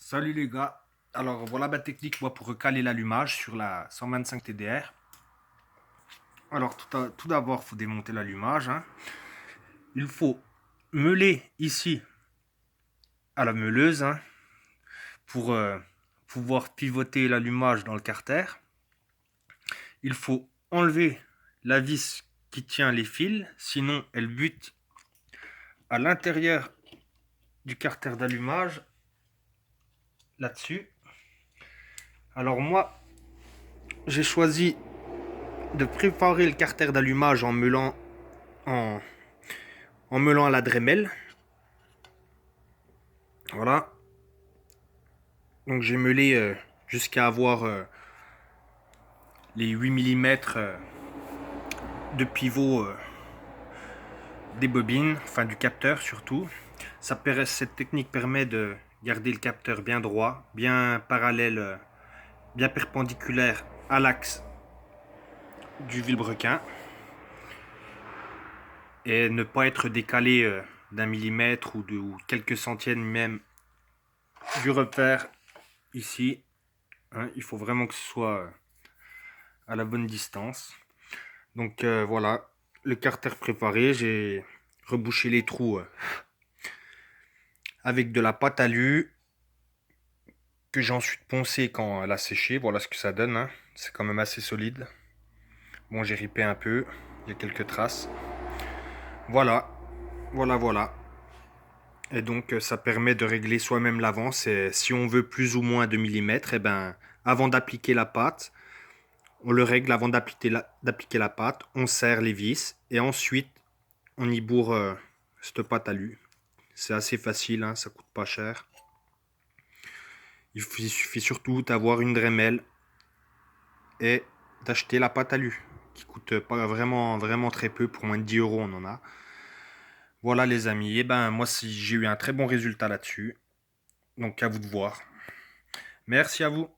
Salut les gars, alors voilà ma technique moi pour recaler l'allumage sur la 125 TDR. Alors tout d'abord il faut démonter l'allumage, hein. Il faut meuler ici à la meuleuse, hein, pour pouvoir pivoter l'allumage dans le carter. Il faut enlever la vis qui tient les fils, sinon elle bute à l'intérieur du carter d'allumage, là-dessus. Alors moi j'ai choisi de préparer le carter d'allumage en, en meulant à la Dremel. Voilà. Donc j'ai meulé jusqu'à avoir les 8 mm de pivot des bobines, enfin du capteur surtout. Cette technique permet de garder le capteur bien droit, bien parallèle, bien perpendiculaire à l'axe du vilebrequin. Et ne pas être décalé d'un millimètre ou quelques centièmes même du repère ici. Hein, il faut vraiment que ce soit à la bonne distance. Donc voilà, le carter préparé, j'ai rebouché les trous avec de la pâte à alu que j'ai ensuite poncé quand elle a séché. Voilà ce que ça donne, hein. C'est quand même assez solide. Bon, j'ai ripé un peu, il y a quelques traces. Voilà, voilà. Et donc ça permet de régler soi-même l'avance. Et si on veut plus ou moins de millimètres, et ben avant d'appliquer la pâte, on le règle avant d'appliquer la pâte, on serre les vis et ensuite on y bourre cette pâte à alu. C'est assez facile, hein, ça coûte pas cher. Il suffit surtout d'avoir une Dremel et d'acheter la pâte à alu qui coûte pas vraiment très peu, pour moins de 10 euros on en a. Voilà les amis, et ben moi j'ai eu un très bon résultat là-dessus. Donc à vous de voir. Merci à vous.